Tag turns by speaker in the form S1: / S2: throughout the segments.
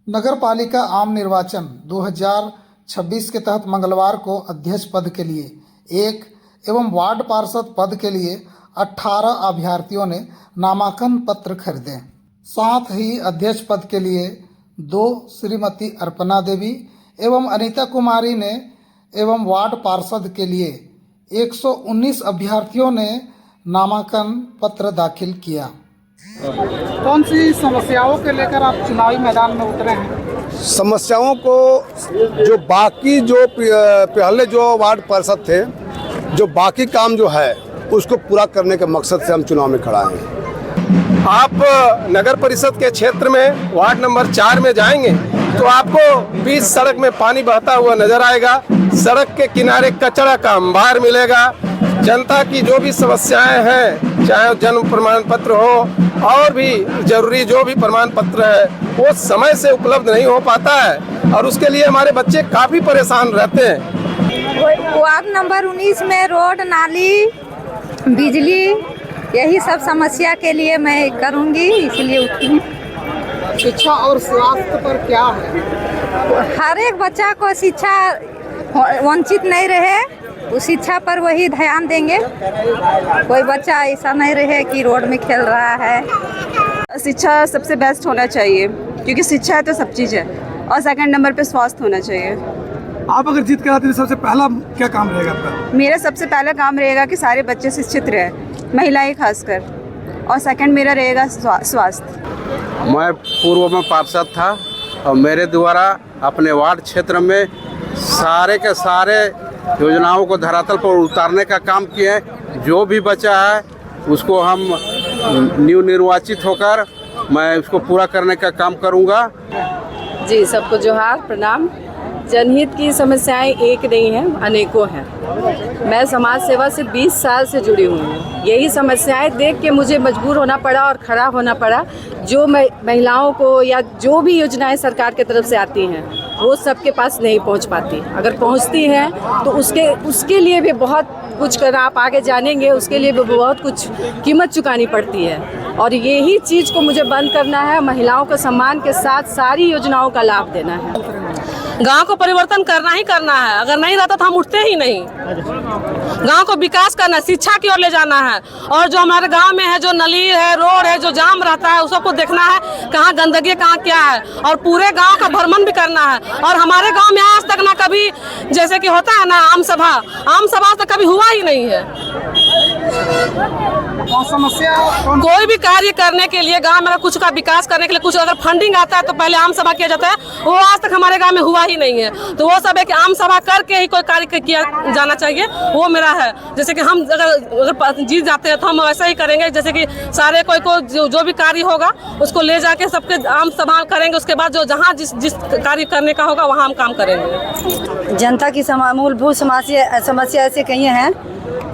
S1: नगर पालिका आम निर्वाचन 2026 के तहत मंगलवार को अध्यक्ष पद के लिए 1 एवं वार्ड पार्षद पद के लिए 18 अभ्यर्थियों ने नामांकन पत्र खरीदे। साथ ही अध्यक्ष पद के लिए 2 श्रीमती अर्पणा देवी एवं अनीता कुमारी ने एवं वार्ड पार्षद के लिए 119 अभ्यर्थियों ने नामांकन पत्र दाखिल किया। कौन सी समस्याओं के लेकर आप चुनावी मैदान में उतरे हैं?
S2: समस्याओं को जो बाकी जो पहले जो वार्ड पार्षद थे, जो बाकी काम जो है उसको पूरा करने के मकसद से हम चुनाव में खड़ा हैं।
S3: आप नगर परिषद के क्षेत्र में वार्ड नंबर 4 में जाएंगे तो आपको बीच सड़क में पानी बहता हुआ नजर आएगा। सड़क के किनारे कचरा का अंबार मिलेगा। जनता की जो भी समस्याएं हैं, चाहे जन्म प्रमाण पत्र हो और भी जरूरी जो भी प्रमाण पत्र है, वो समय से उपलब्ध नहीं हो पाता है और उसके लिए हमारे बच्चे काफ़ी परेशान रहते हैं।
S4: वार्ड नंबर 19 में रोड, नाली, बिजली, यही सब समस्या के लिए मैं करूंगी, इसलिए उठी।
S1: शिक्षा और स्वास्थ्य पर क्या है?
S4: हर एक बच्चा को शिक्षा वंचित नहीं रहे, उस शिक्षा पर वही ध्यान देंगे। कोई बच्चा ऐसा नहीं रहे कि रोड में खेल रहा है।
S5: शिक्षा सबसे बेस्ट होना चाहिए, क्योंकि शिक्षा है तो सब चीज़ है। और सेकंड नंबर पे स्वास्थ्य होना चाहिए।
S6: आप अगर जीत कर आते हैं तो सबसे पहला क्या काम रहेगा आपका?
S5: मेरा सबसे पहला काम रहेगा कि सारे बच्चे शिक्षित रहे, महिलाएं खासकर। और सेकंड मेरा रहेगा स्वास्थ्य।
S7: मैं पूर्व में पार्षद था और मेरे द्वारा अपने वार्ड क्षेत्र में सारे के सारे योजनाओं को धरातल पर उतारने का काम किए हैं। जो भी बचा है उसको हम निर्वाचित होकर मैं उसको पूरा करने का काम करूंगा।
S8: जी, सबको जोहार, प्रणाम। जनहित की समस्याएं एक नहीं हैं, अनेकों हैं। मैं समाज सेवा से 20 साल से जुड़ी हुई हूँ। यही समस्याएं देख के मुझे मजबूर होना पड़ा और खड़ा होना पड़ा। जो महिलाओं को या जो भी योजनाएं सरकार की तरफ से आती हैं वो सबके पास नहीं पहुंच पाती। अगर पहुंचती हैं तो उसके लिए भी बहुत कुछ करना, आप आगे जानेंगे, उसके लिए भी बहुत कुछ कीमत चुकानी पड़ती है। और यही चीज़ को मुझे बंद करना है। महिलाओं को सम्मान के साथ सारी योजनाओं का लाभ देना है।
S9: गांव को परिवर्तन करना ही करना है। अगर नहीं रहता तो हम उठते ही नहीं। गांव को विकास करना, शिक्षा की ओर ले जाना है। और जो हमारे गांव में है, जो नली है, रोड है, जो जाम रहता है, उस सबको देखना है, कहाँ गंदगी, कहाँ क्या है। और पूरे गांव का भ्रमण भी करना है। और हमारे गांव में आज तक ना कभी, जैसे कि होता है ना आम सभा तो कभी हुआ ही नहीं है।
S1: समस्या
S9: कोई भी कार्य करने के लिए, गांव में कुछ का विकास करने के लिए कुछ अगर फंडिंग आता है तो पहले आम सभा किया जाता है। वो आज तक हमारे गांव में हुआ ही नहीं है। तो वो सब है कि आम सभा करके ही कोई कार्य किया जाना चाहिए। वो मेरा है। जैसे कि हम अगर जीत जाते हैं तो हम वैसा ही करेंगे। जैसे कि सारे कोई को जो भी कार्य होगा उसको ले जाके सबके आम सभा करेंगे। उसके बाद जो जहाँ जिस कार्य करने का होगा वहाँ हम काम करेंगे।
S10: जनता की मूलभूत समस्या ऐसे कई हैं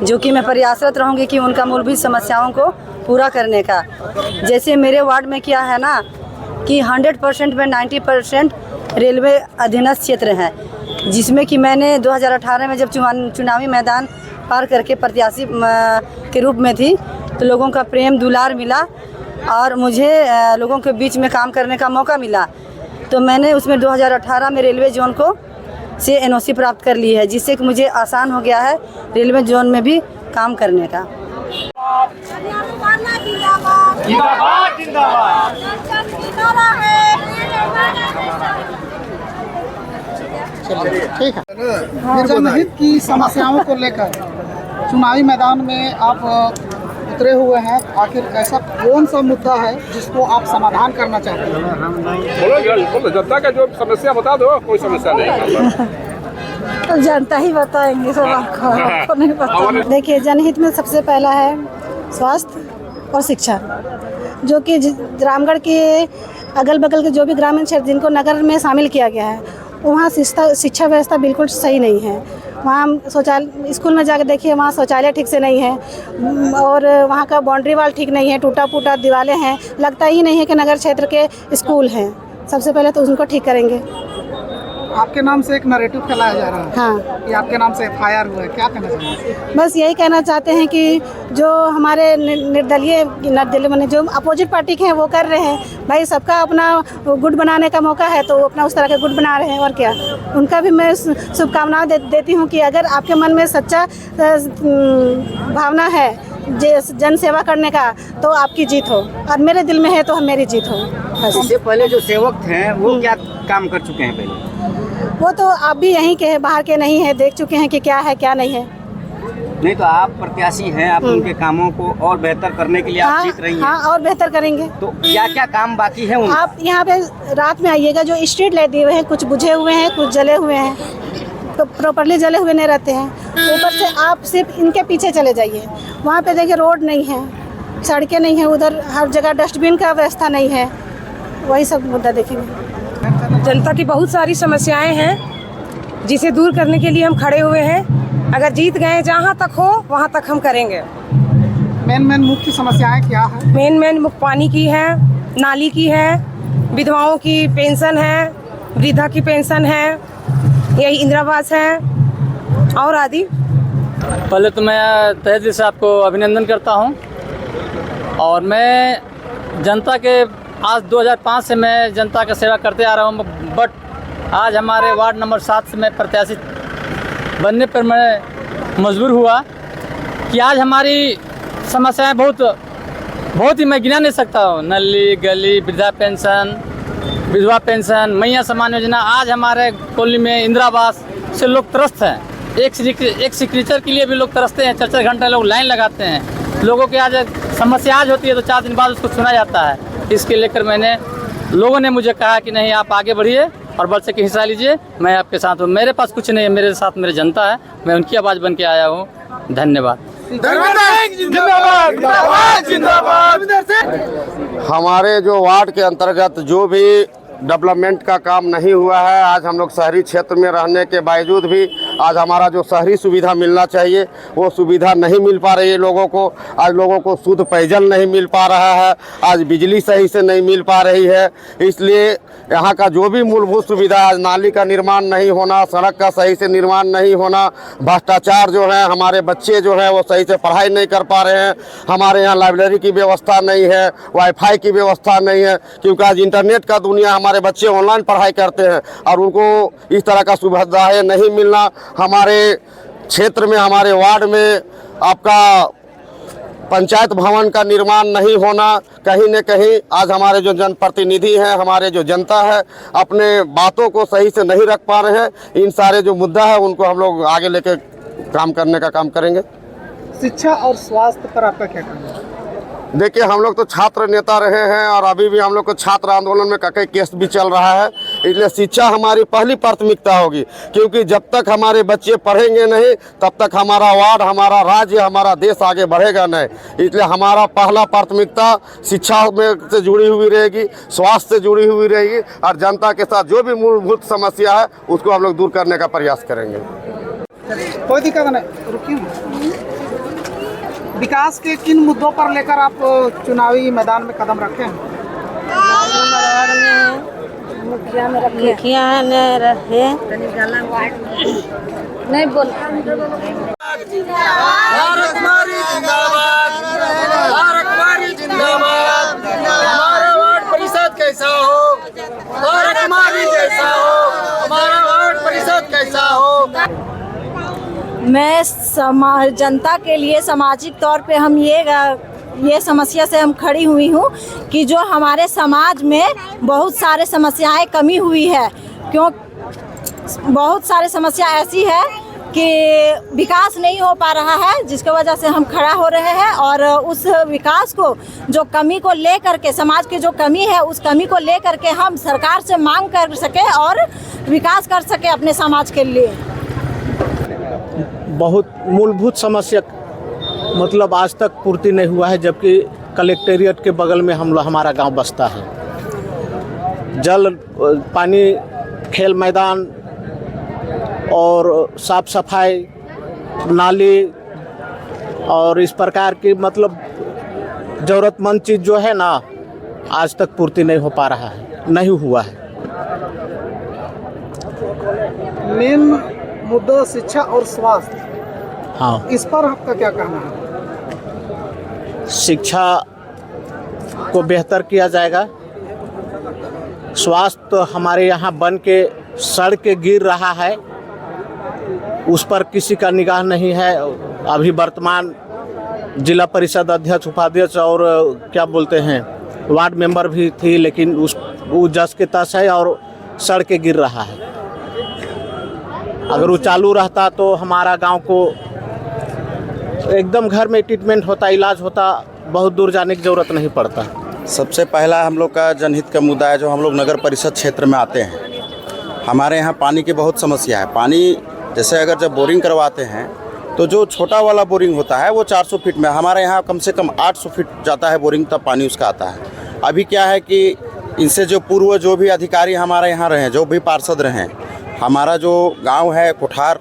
S10: जो कि मैं प्रयासरत रहूंगी कि उनका मूलभूत समस्याओं को पूरा करने का। जैसे मेरे वार्ड में क्या है ना कि 100% में 90% रेलवे अधीनस्थ क्षेत्र है, जिसमें कि मैंने 2018 में जब चुनावी मैदान पार करके प्रत्याशी के रूप में थी तो लोगों का प्रेम दुलार मिला और मुझे लोगों के बीच में काम करने का मौका मिला। तो मैंने उसमें 2018 में रेलवे जोन को से NOC प्राप्त कर ली है, जिससे कि मुझे आसान हो गया है रेलवे जोन में भी काम करने का।
S1: ठीक है। जनहित की समस्याओं को लेकर चुनावी मैदान में आप उतरे हुए हैं। आखिर ऐसा कौन सा मुद्दा है जिसको आप समाधान करना चाहते हैं?
S3: बोलो, जनता का जो समस्या बता दो। कोई समस्या नहीं।
S10: तो जनता ही बताएंगे, सब आपको नहीं पता। देखिए, जनहित में सबसे पहला है स्वास्थ्य और शिक्षा, जो कि रामगढ़ के अगल बगल के जो भी ग्रामीण क्षेत्र जिनको नगर में शामिल किया गया है, वहाँ शिक्षा व्यवस्था बिल्कुल सही नहीं है। वहाँ शौचालय, स्कूल में जाकर देखिए, वहाँ शौचालय ठीक से नहीं है और वहाँ का बाउंड्री वाल ठीक नहीं है, टूटा फूटा दीवारें हैं। लगता ही नहीं है कि नगर क्षेत्र के स्कूल हैं। सबसे पहले तो उनको ठीक करेंगे।
S1: आपके नाम से एक नैरेटिव फैलाया जा रहा है।
S10: हाँ,
S1: ये आपके नाम से FIR हुआ है, क्या कहना चाहिए?
S10: बस यही कहना चाहते हैं कि जो हमारे निर्दलीय माने जो अपोजिट पार्टी के हैं वो कर रहे हैं, भाई सबका अपना गुट बनाने का मौका है तो वो अपना उस तरह के गुट बना रहे हैं। और क्या, उनका भी मैं शुभकामनाएं देती हूँ कि अगर आपके मन में सच्चा भावना है जन सेवा करने का तो आपकी जीत हो, और मेरे दिल में है तो मेरी जीत हो। बस।
S11: इससे पहले जो सेवक थे वो क्या काम कर चुके हैं पहले?
S10: वो तो आप भी यहीं के हैं, बाहर के नहीं है, देख चुके हैं कि क्या है क्या नहीं है।
S11: नहीं तो आप प्रत्याशी हैं, आप उनके कामों को और बेहतर करने के लिए आप जीत रही हैं।
S10: हाँ, और बेहतर करेंगे।
S11: तो क्या क्या काम बाकी है उनका?
S10: आप यहाँ पे रात में आइएगा, जो स्ट्रीट लाइट दिए हुए हैं कुछ बुझे हुए हैं, कुछ जले हुए हैं, तो प्रॉपर्ली जले हुए नहीं रहते हैं। ऊपर से आप सिर्फ इनके पीछे चले जाइए, वहाँ पे देखिए रोड नहीं है, सड़कें नहीं है, उधर हर जगह डस्टबिन का व्यवस्था नहीं है। वही सब मुद्दा देखेंगे।
S9: जनता की बहुत सारी समस्याएं हैं जिसे दूर करने के लिए हम खड़े हुए हैं। अगर जीत गए, जहाँ तक हो वहाँ तक हम करेंगे।
S1: मेन मुख्य समस्याएं क्या है?
S9: मेन पानी की है, नाली की है, विधवाओं की पेंशन है, वृद्धा की पेंशन है, यही इंदिरा आवास है और आदि।
S12: पहले तो मैं तहे दिल से आपको अभिनंदन करता हूं, और मैं जनता के आज 2005 से मैं जनता का सेवा करते आ रहा हूं, बट आज हमारे वार्ड नंबर 7 से मैं प्रत्याशी बनने पर मैं मजबूर हुआ कि आज हमारी समस्याएं बहुत ही मैं गिना नहीं सकता हूँ। नली गली, वृद्धा पेंशन, विधवा पेंशन, मैया सम्मान योजना, आज हमारे कॉलोनी में इंदिरा आवास से लोग त्रस्त हैं। एक सिग्नेचर के लिए भी लोग तरसते हैं, 4-4 घंटे लोग लाइन लगाते हैं। लोगों की आज समस्या आज होती है तो 4 दिन बाद उसको सुना जाता है। इसके लेकर लोगों ने मुझे कहा कि नहीं, आप आगे बढ़िए और बढ़ सके हिस्सा लीजिए, मैं आपके साथ हूँ। मेरे पास कुछ नहीं है, मेरे साथ मेरी जनता है, मैं उनकी आवाज़ बन के आया हूँ। धन्यवाद।
S2: हमारे जो वार्ड के अंतर्गत जो भी डेवलपमेंट का काम नहीं हुआ है, आज हम लोग शहरी क्षेत्र में रहने के बावजूद भी आज हमारा जो शहरी सुविधा मिलना चाहिए वो सुविधा नहीं मिल पा रही है लोगों को। आज लोगों को शुद्ध पेयजल नहीं मिल पा रहा है, आज बिजली सही से नहीं मिल पा रही है। इसलिए यहाँ का जो भी मूलभूत सुविधा, आज नाली का निर्माण नहीं होना, सड़क का सही से निर्माण नहीं होना, भ्रष्टाचार जो है, हमारे बच्चे जो है वो सही से पढ़ाई नहीं कर पा रहे हैं। हमारे यहाँ लाइब्रेरी की व्यवस्था नहीं है, वाईफाई की व्यवस्था नहीं है, क्योंकि आज इंटरनेट का दुनिया, हमारे बच्चे ऑनलाइन पढ़ाई करते हैं और उनको इस तरह का सुविधाएं नहीं मिलना। हमारे क्षेत्र में, हमारे वार्ड में आपका पंचायत भवन का निर्माण नहीं होना, कहीं न कहीं आज हमारे जो जनप्रतिनिधि हैं, हमारे जो जनता है, अपने बातों को सही से नहीं रख पा रहे हैं। इन सारे जो मुद्दा है उनको हम लोग आगे लेके काम करने का काम करेंगे।
S1: शिक्षा और स्वास्थ्य पर आपका क्या कहना है?
S2: देखिए, हम लोग तो छात्र नेता रहे हैं और अभी भी हम लोग को छात्र आंदोलन में कई केस भी चल रहा है। इसलिए शिक्षा हमारी पहली प्राथमिकता होगी, क्योंकि जब तक हमारे बच्चे पढ़ेंगे नहीं तब तक हमारा वार्ड, हमारा राज्य, हमारा देश आगे बढ़ेगा नहीं। इसलिए हमारा पहला प्राथमिकता शिक्षा में से जुड़ी हुई रहेगी, स्वास्थ्य से जुड़ी हुई रहेगी, और जनता के साथ जो भी मूलभूत समस्या है उसको हम लोग दूर करने का प्रयास करेंगे।
S1: कोई दिक्कत नहीं, रुकिए। विकास के किन मुद्दों पर लेकर आप चुनावी मैदान में कदम रखे हैं?
S10: मुखिया में रखे नहीं बोल।
S3: भारत मारी जिंदाबाद, भारत मारी जिंदाबाद। हमारा वार्ड परिषद कैसा हो, भारत मारी जैसा हो, हमारा वार्ड परिषद कैसा हो।
S10: मैं जनता के लिए सामाजिक तौर पे हम ये समस्या से हम खड़ी हुई हूँ कि जो हमारे समाज में बहुत सारे समस्याएं कमी हुई है, क्यों बहुत सारे समस्या ऐसी है कि विकास नहीं हो पा रहा है, जिसकी वजह से हम खड़ा हो रहे हैं। और उस विकास को, जो कमी को लेकर के, समाज की जो कमी है उस कमी को लेकर के हम सरकार से मांग कर सके और विकास कर सके अपने समाज के लिए।
S13: बहुत मूलभूत समस्या मतलब आज तक पूर्ति नहीं हुआ है, जबकि कलेक्टेरिएट के बगल में हमारा गांव बसता है। जल, पानी, खेल मैदान और साफ सफाई, नाली और इस प्रकार की मतलब ज़रूरतमंद चीज़ जो है ना, आज तक पूर्ति नहीं हो पा रहा है, नहीं हुआ है।
S1: मेन मुद्दा शिक्षा और स्वास्थ्य,
S13: हाँ,
S1: इस पर आपका क्या कहना है?
S13: शिक्षा को बेहतर किया जाएगा। स्वास्थ्य तो हमारे यहाँ बन के सड़ के गिर रहा है, उस पर किसी का निगाह नहीं है। अभी वर्तमान जिला परिषद अध्यक्ष, उपाध्यक्ष और क्या बोलते हैं वार्ड मेंबर भी थी, लेकिन वो जस के तस है और सड़ के गिर रहा है। अगर वो चालू रहता तो हमारा गांव को एकदम घर में ट्रीटमेंट होता, इलाज होता, बहुत दूर जाने की ज़रूरत नहीं पड़ता।
S2: सबसे पहला हम लोग का जनहित का मुद्दा है। जो हम लोग नगर परिषद क्षेत्र में आते हैं, हमारे यहाँ पानी की बहुत समस्या है। पानी जैसे अगर जब बोरिंग करवाते हैं तो जो छोटा वाला बोरिंग होता है वो 400 फीट में, हमारे यहाँ कम से कम 800 फीट जाता है बोरिंग, तब पानी उसका आता है। अभी क्या है कि इनसे जो पूर्व जो भी अधिकारी हमारे यहाँ रहे, जो भी पार्षद रहे, हमारा जो गांव है कोठार,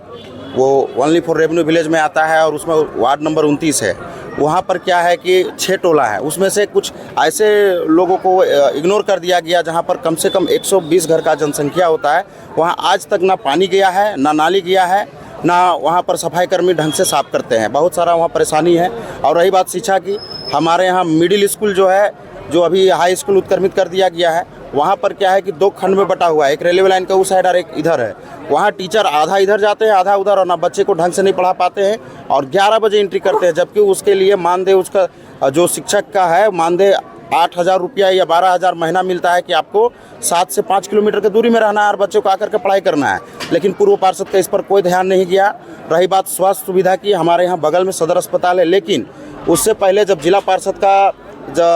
S2: वो ओनली फॉर रेवेन्यू विलेज में आता है और उसमें वार्ड नंबर 29 है। वहाँ पर क्या है कि 6 टोला है, उसमें से कुछ ऐसे लोगों को इग्नोर कर दिया गया जहाँ पर कम से कम 120 घर का जनसंख्या होता है। वहाँ आज तक ना पानी गया है, ना नाली गया है, ना वहाँ पर सफाई कर्मी ढंग से साफ करते हैं। बहुत सारा वहाँ परेशानी है। और रही बात शिक्षा की, हमारे यहाँ मिडिल स्कूल जो है, जो अभी हाई स्कूल उत्क्रमित कर दिया गया है, वहाँ पर क्या है कि 2 खंड में बटा हुआ है। एक रेलवे लाइन का उस साइड और एक इधर है। वहाँ टीचर आधा इधर जाते हैं, आधा उधर, और ना बच्चे को ढंग से नहीं पढ़ा पाते हैं और 11 बजे एंट्री करते हैं, जबकि उसके लिए मानदेय उसका जो शिक्षक का है मानदेय 8,000 रुपया या 12,000 महीना मिलता है कि आपको 7 से 5 किलोमीटर की दूरी में रहना है और बच्चों को आकर के पढ़ाई करना है। लेकिन पूर्व पार्षद का इस पर कोई ध्यान नहीं गया। रही बात स्वास्थ्य सुविधा की, हमारे यहाँ बगल में सदर अस्पताल है, लेकिन उससे पहले जब जिला पार्षद का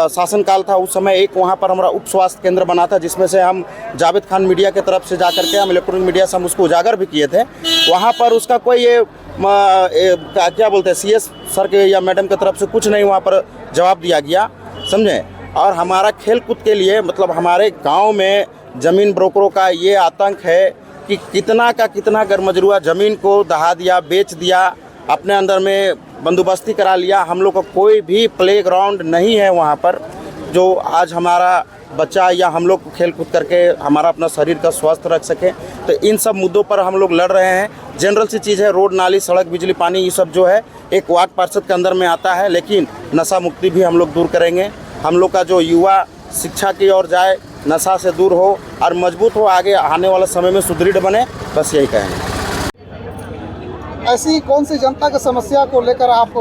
S2: शासनकाल था उस समय एक वहाँ पर हमारा उप स्वास्थ्य केंद्र बना था, जिसमें से हम जावेद खान मीडिया के तरफ से जा करके हम इलेक्ट्रॉनिक मीडिया से हम उसको उजागर भी किए थे। वहाँ पर उसका कोई क्या बोलते हैं CS सर के या मैडम की तरफ से कुछ नहीं वहाँ पर जवाब दिया गया, समझे। और हमारा खेल कूद के लिए मतलब हमारे गांव में ज़मीन ब्रोकरों का ये आतंक है कि कितना का कितना गरमजरुआ ज़मीन को दहा दिया, बेच दिया, अपने अंदर में बंदोबस्ती करा लिया। हम लोग का कोई भी प्ले ग्राउंड नहीं है वहाँ पर, जो आज हमारा बच्चा या हम लोग खेल कूद करके हमारा अपना शरीर का स्वास्थ्य रख सके। तो इन सब मुद्दों पर हम लोग लड़ रहे हैं। जनरल सी चीज़ है, रोड, नाली, सड़क, बिजली, पानी, ये सब जो है एक वार्ड पार्षद के अंदर में आता है। लेकिन नशा मुक्ति भी हम लोग दूर करेंगे। हम लोग का जो युवा शिक्षा की ओर जाए, नशा से दूर हो और मजबूत हो, आगे आने वाले समय में सुदृढ़ बने, बस यही कहेंगे।
S1: ऐसी कौन सी जनता की समस्या को लेकर आप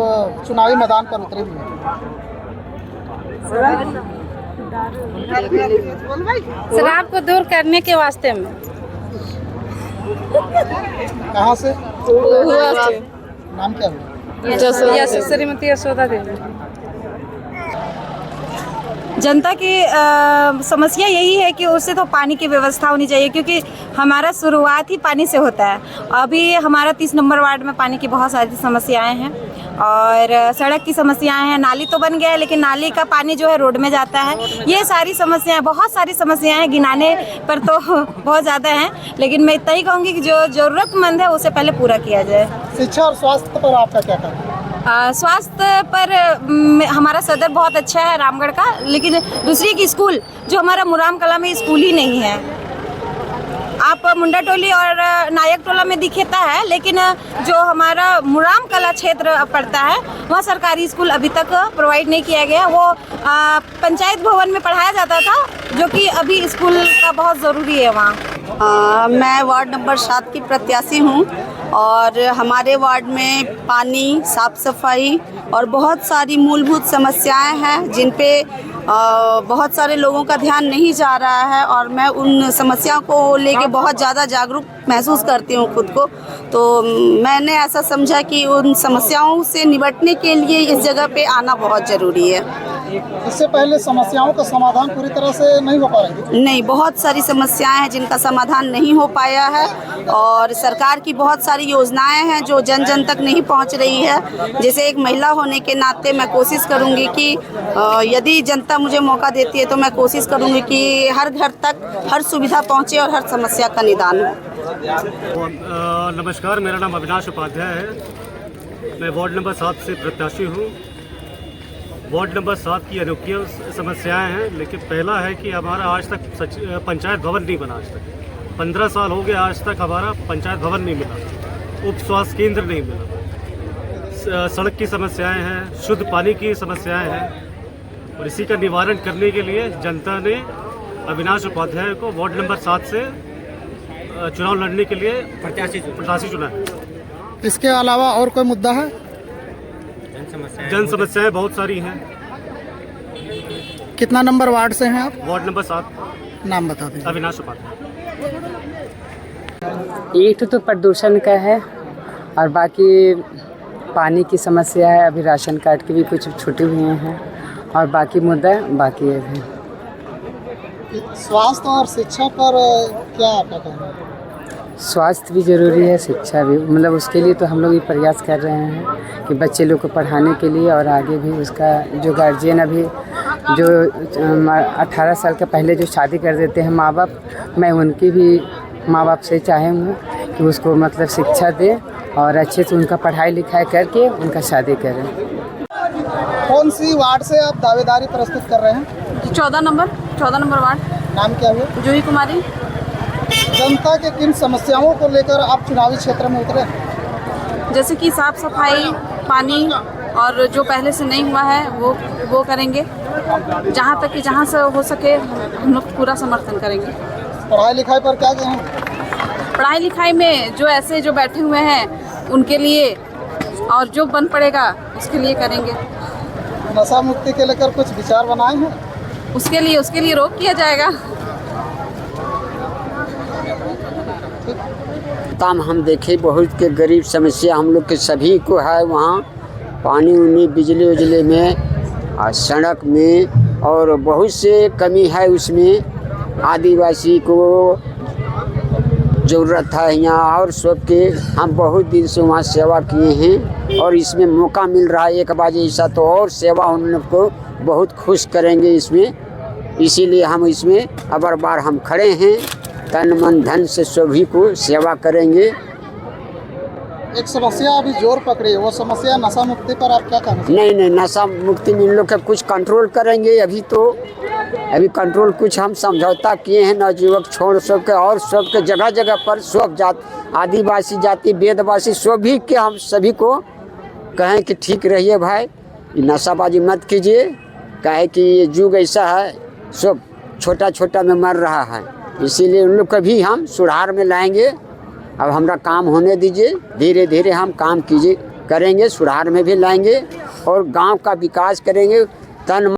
S1: चुनावी मैदान पर उतरे हुए हैं?
S4: शराब को दूर करने के वास्ते में।
S1: कहाँ से? नाम क्या है?
S4: श्रीमती यशोदा देवी।
S5: जनता की समस्या यही है कि उससे तो पानी की व्यवस्था होनी चाहिए, क्योंकि हमारा शुरुआत ही पानी से होता है। अभी हमारा 30 नंबर वार्ड में पानी की बहुत सारी समस्याएं हैं और सड़क की समस्याएं हैं। नाली तो बन गया है, लेकिन नाली का पानी जो है रोड में जाता है। ये सारी समस्याएं, बहुत सारी समस्याएं हैं, गिनाने पर तो बहुत ज़्यादा हैं, लेकिन मैं इतना ही कहूँगी कि जो ज़रूरतमंद है उसे पहले पूरा किया जाए।
S1: शिक्षा और स्वास्थ्य पर आपका क्या कहना है?
S5: स्वास्थ्य पर हमारा सदर बहुत अच्छा है रामगढ़ का, लेकिन दूसरी की स्कूल जो हमारा मुराम कला में स्कूल ही नहीं है। आप मुंडा टोली और नायक टोला में दिखता है, लेकिन जो हमारा मुराम कला क्षेत्र पड़ता है वहाँ सरकारी स्कूल अभी तक प्रोवाइड नहीं किया गया। वो पंचायत भवन में पढ़ाया जाता था, जो कि अभी स्कूल का बहुत ज़रूरी है वहाँ।
S10: मैं वार्ड नंबर 7 की प्रत्याशी हूँ और हमारे वार्ड में पानी, साफ सफाई और बहुत सारी मूलभूत समस्याएं हैं जिन पे बहुत सारे लोगों का ध्यान नहीं जा रहा है, और मैं उन समस्याओं को लेके बहुत ज़्यादा जागरूक महसूस करती हूँ खुद को। तो मैंने ऐसा समझा कि उन समस्याओं से निपटने के लिए इस जगह पे आना बहुत ज़रूरी है।
S1: इससे पहले समस्याओं का समाधान पूरी तरह से नहीं हो पा रहा है?
S10: नहीं, बहुत सारी समस्याएं हैं जिनका समाधान नहीं हो पाया है, और सरकार की बहुत सारी योजनाएं हैं जो जन जन तक नहीं पहुंच रही है। जैसे एक महिला होने के नाते मैं कोशिश करूंगी कि यदि जनता मुझे मौका देती है तो मैं कोशिश करूंगी कि हर घर तक हर सुविधा पहुंचे और हर समस्या का निदान हो।
S14: नमस्कार, मेरा नाम अविनाश उपाध्याय है। मैं वार्ड नंबर 7 से प्रत्याशी हूँ। वार्ड नंबर 7 की अनोखी समस्याएं हैं, लेकिन पहला है कि हमारा आज तक पंचायत भवन नहीं बना आज तक। 15 साल हो गए आज तक हमारा पंचायत भवन नहीं मिला, उप स्वास्थ्य केंद्र नहीं मिला, सड़क की समस्याएं हैं, शुद्ध पानी की समस्याएं हैं। और इसी का निवारण करने के लिए जनता ने अविनाश उपाध्याय को वार्ड नंबर 7 से चुनाव लड़ने के लिए प्रत्याशी चुना है।
S1: इसके अलावा और कोई मुद्दा है?
S14: जन समस्याएं बहुत सारी हैं।
S1: कितना नंबर वार्ड से हैं आप?
S14: Ward number 7।
S1: नाम बता दीजिए।
S14: अविनाश उपाध्याय।
S15: एक तो प्रदूषण का है और बाकी पानी की समस्या है, अभी राशन कार्ड के भी कुछ छूटे हुए हैं और बाकी मुद्दा बाकी है अभी।
S1: स्वास्थ्य और शिक्षा पर क्या आपका कहना है?
S15: स्वास्थ्य भी ज़रूरी है, शिक्षा भी, मतलब उसके लिए तो हम लोग ये प्रयास कर रहे हैं कि बच्चे लोग को पढ़ाने के लिए और आगे भी उसका जो गार्जियन अभी जो 18 साल के पहले जो शादी कर देते हैं माँ बाप, मैं उनकी भी माँ बाप से चाहूँगा कि उसको मतलब शिक्षा दें और अच्छे से उनका पढ़ाई लिखाई करके उनका शादी करें।
S1: कौन सी वार्ड से आप दावेदारी प्रस्तुत कर रहे हैं?
S5: 14 नंबर वार्ड।
S1: नाम क्या हुआ?
S5: जूही कुमारी।
S1: जनता के किन समस्याओं को लेकर आप चुनावी क्षेत्र में उतरे?
S5: जैसे कि साफ सफाई, पानी और जो पहले से नहीं हुआ है वो करेंगे। जहाँ तक कि जहाँ से हो सके हम लोग पूरा समर्थन करेंगे।
S1: पढ़ाई लिखाई पर क्या कहें?
S5: पढ़ाई लिखाई में जो ऐसे जो बैठे हुए हैं उनके लिए और जो बन पड़ेगा उसके लिए करेंगे।
S1: नशा मुक्ति के लेकर कुछ विचार बनाए हैं?
S5: उसके लिए रोक किया जाएगा।
S15: काम हम देखे बहुत के गरीब समस्या हम लोग के सभी को है, वहाँ पानी उनी बिजली उजली में और सड़क में और बहुत से कमी है उसमें। आदिवासी को ज़रूरत है यहाँ और सबके हम बहुत दिन से वहाँ सेवा किए हैं और इसमें मौका मिल रहा है एक बार ऐसा तो और सेवा उन लोग को बहुत खुश करेंगे इसमें। इसीलिए हम इसमें अबर बार हम खड़े हैं, तन मन धन से सभी को सेवा करेंगे।
S1: एक समस्या अभी जोर पकड़ी है, वो समस्या नशा मुक्ति पर आप क्या कहना?
S15: नहीं, नशा मुक्ति में इन लोग का कुछ कंट्रोल करेंगे। अभी कंट्रोल कुछ हम समझौता किए हैं नवयुवक छोड़ सबके और सबके जगह जगह पर सब जात आदिवासी जाति वेदवासी सभी के हम सभी को कहें कि ठीक रहिए भाई, नशाबाजी मत कीजिए, कहे कि ये युग ऐसा है सब छोटा छोटा में मर रहा है। इसीलिए उन लोग को भी हम सुधार में लाएंगे। अब हमारा काम होने दीजिए, धीरे धीरे हम काम करेंगे, सुधार में भी लाएंगे और गांव का विकास करेंगे। तन